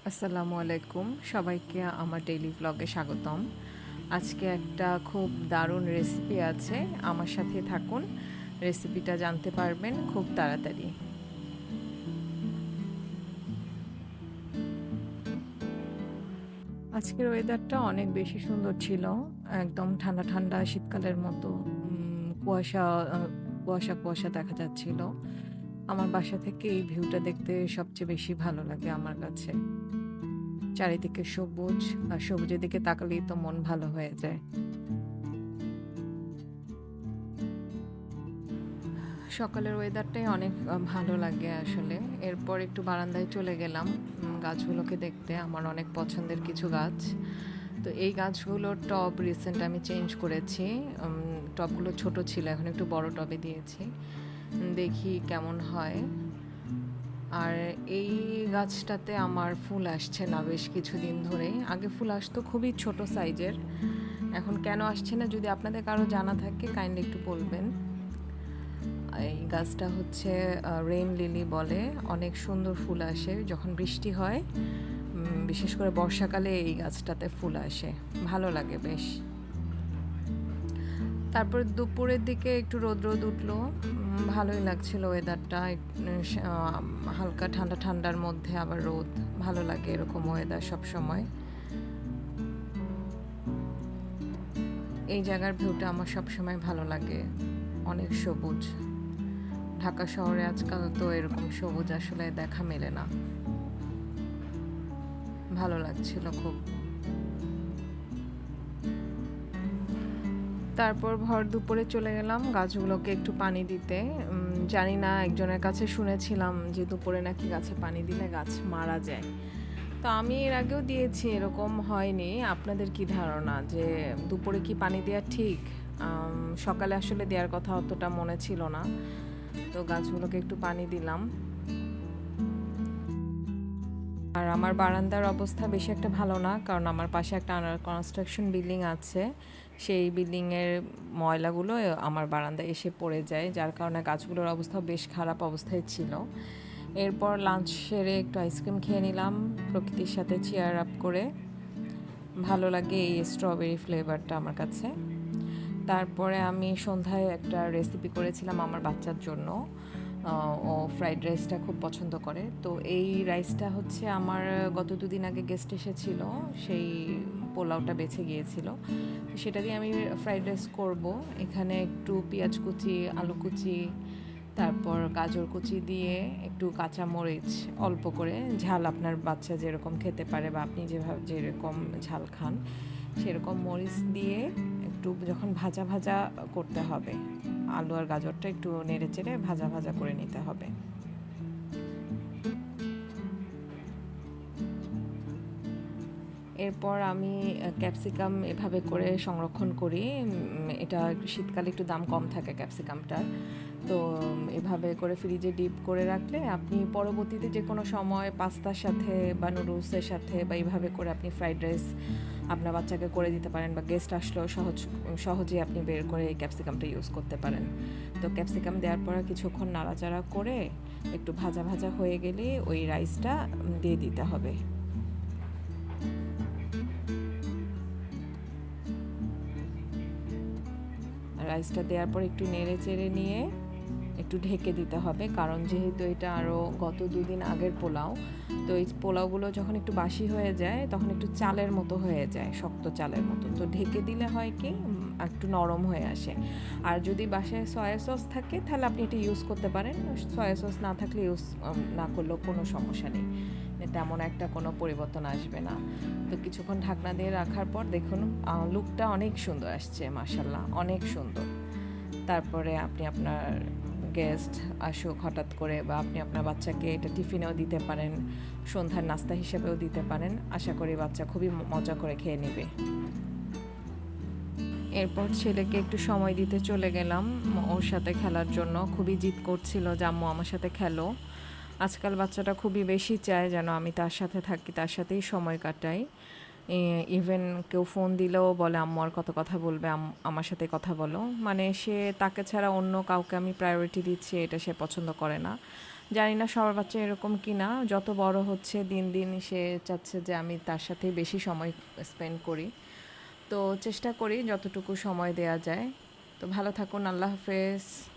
আসসালামু আলাইকুম, সবাইকে আমার ডেইলি ভ্লগে স্বাগতম। আজকে একটা খুব দারুণ রেসিপি আছে, আমার সাথে থাকুন, রেসিপিটা জানতে পারবেন খুব তাড়াতাড়ি। আজকের ওয়েদারটা অনেক বেশি সুন্দর ছিল, একদম ঠান্ডা ঠান্ডা শীতকালের মতো। কুয়াশা কুয়াশা কুয়াশা দেখা যাচ্ছিল। আমার বাসা থেকে এই ভিউটা দেখতে সবচেয়ে বেশি ভালো লাগে আমার কাছে। চারিদিকে সবুজ, আর সবুজের দিকে তাকালেই তো মন ভালো হয়ে যায়। সকালের ওয়েদারটাই অনেক ভালো লাগে আসলে। এরপর একটু বারান্দায় চলে গেলাম গাছগুলোকে দেখতে। আমার অনেক পছন্দের কিছু গাছ। তো এই গাছগুলোর টব রিসেন্ট আমি চেঞ্জ করেছি। টবগুলো ছোট ছিল, এখন একটু বড় টবে দিয়েছি। দেখি কেমন হয়। আর এই গাছটাতে আমার ফুল আসছে না বেশ কিছুদিন ধরেই। আগে ফুল আসতো খুবই ছোট সাইজের, এখন কেন আসছে না যদি আপনাদের কারো জানা থাকে কাইন্ডলি একটু বলবেন। এই গাছটা হচ্ছে রেইন লিলি বলে, অনেক সুন্দর ফুল আসে যখন বৃষ্টি হয়। বিশেষ করে বর্ষাকালে এই গাছটাতে ফুল আসে, ভালো লাগে বেশ। তারপর দুপুরের দিকে একটু রোদ রোদ উঠলো, ভালোই লাগছিল ওয়েদারটা। হালকা ঠান্ডা ঠান্ডার মধ্যে আবার রোদ, ভালো লাগে এরকম ওয়েদার সব সময়। এই জায়গার ভিউটা আমার সব সময় ভালো লাগে, অনেক সবুজ। ঢাকা শহরে আজকাল তো এরকম সবুজ আসলে দেখা মেলে না। ভালো লাগছিল খুব। তারপর ভর দুপুরে চলে গেলাম গাছগুলোকে একটু পানি দিতে। জানি না, একজনের কাছে শুনেছিলাম যে দুপুরে নাকি গাছে পানি দিলে গাছ মারা যায়। তো আমি এর আগেও দিয়েছি, এরকম হয়নি। আপনাদের কি ধারণা যে দুপুরে কি পানি দেওয়া ঠিক? সকালে আসলে দেওয়ার কথা অতটা মনে ছিল না, তো গাছগুলোকে একটু পানি দিলাম। আর আমার বারান্দার অবস্থা বেশি একটা ভালো না, কারণ আমার পাশে একটা আন্ডার কনস্ট্রাকশন বিল্ডিং আছে। সেই বিল্ডিংয়ের ময়লাগুলো আমার বারান্দায় এসে পড়ে যায়, যার কারণে গাছগুলোর অবস্থা বেশ খারাপ অবস্থায় ছিল। এরপর লাঞ্চ সেরে একটু আইসক্রিম খেয়ে নিলাম প্রকৃতির সাথে চেয়ার আপ করে। ভালো লাগে এই স্ট্রবেরি ফ্লেভারটা আমার কাছে। তারপরে আমি সন্ধ্যায় একটা রেসিপি করেছিলাম আমার বাচ্চার জন্য। ও ফ্রাইড রাইসটা খুব পছন্দ করে। তো এই রাইসটা হচ্ছে আমার গত দুদিন আগে গেস্ট এসেছিল, সেই পোলাওটা বেঁচে গিয়েছিল। তো সেটা দিয়ে আমি ফ্রাইড রাইস করব। এখানে একটু পেঁয়াজ কুচি, আলু কুচি, তারপর গাজর কুচি দিয়ে একটু কাঁচামরিচ অল্প করে, ঝাল আপনার বাচ্চা যেরকম খেতে পারে বা আপনি যেরকম ঝাল খান সেরকম মরিচ দিয়ে একটু যখন ভাজা ভাজা করতে হবে, আলু আর গাজরটা একটু নেড়ে চেড়ে ভাজা ভাজা করে নিতে হবে। এরপর আমি ক্যাপসিকাম এভাবে করে সংরক্ষণ করি। এটা শীতকালে একটু দাম কম থাকে ক্যাপসিকামটার। তো এভাবে করে ফ্রিজে ডিপ করে রাখলে আপনি পরবর্তীতে যে কোনো সময় পাস্তার সাথে বা নুডলসের সাথে বা এইভাবে করে আপনি ফ্রাইড রাইস আপনার বাচ্চাকে করে দিতে পারেন, বা গেস্ট আসলেও সহজেই আপনি বের করে এই ক্যাপসিকামটা ইউজ করতে পারেন। তো ক্যাপসিকাম দেওয়ার পর কিছুক্ষণ নাড়াচাড়া করে একটু ভাজা ভাজা হয়ে গেলে ওই রাইসটা দিয়ে দিতে হবে। রাইসটা দেওয়ার পর একটু নেড়ে চেড়ে নিয়ে একটু ঢেকে দিতে হবে, কারণ যেহেতু এটা আরও গত দুদিন আগের পোলাও, তো এই পোলাওগুলো যখন একটু বাসি হয়ে যায় তখন একটু চালের মতো হয়ে যায়, শক্ত চালের মতো। তো ঢেকে দিলে হয় কি একটু নরম হয়ে আসে। আর যদি বাসায় সয়া সস থাকে তাহলে আপনি এটা ইউজ করতে পারেন, সয়া সস না থাকলে ইউজ না করলেও কোনো সমস্যা নেই, তেমন একটা কোনো পরিবর্তন আসবে না। তো কিছুক্ষণ ঢাকনা দিয়ে রাখার পর দেখুন লুকটা অনেক সুন্দর আসছে, মাশাল্লাহ অনেক সুন্দর। তারপরে আপনি আপনার গেস্ট আসুক হঠাৎ করে, বা আপনি আপনার বাচ্চাকে এটা টিফিনেও দিতে পারেন, সন্ধ্যার নাস্তা হিসেবেও দিতে পারেন। আশা করি বাচ্চা খুবই মজা করে খেয়ে নেবে। এরপর ছেলেকে একটু সময় দিতে চলে গেলাম ওর সাথে খেলার জন্য। খুবই জিদ করছিল যে আম্মু আমার সাথে খেলো। আজকাল বাচ্চাটা খুবই বেশি চায় যেন আমি তার সাথে থাকি, তার সাথেই সময় কাটাই। ইভেন কেউ ফোন দিলেও বলে আম্মু আর কত কথা বলবে, আমার সাথে কথা বলো। মানে সে তাকে ছাড়া অন্য কাউকে আমি প্রায়োরিটি দিচ্ছি এটা সে পছন্দ করে না। জানি না সবার বাচ্চা এরকম কি না, যত বড় হচ্ছে দিন দিন সে চাচ্ছে যে আমি তার সাথেই বেশি সময় স্পেন্ড করি। তো চেষ্টা করি যতটুকু সময় দেয়া যায়। তো ভালো থাকুন, আল্লাহ হাফেজ।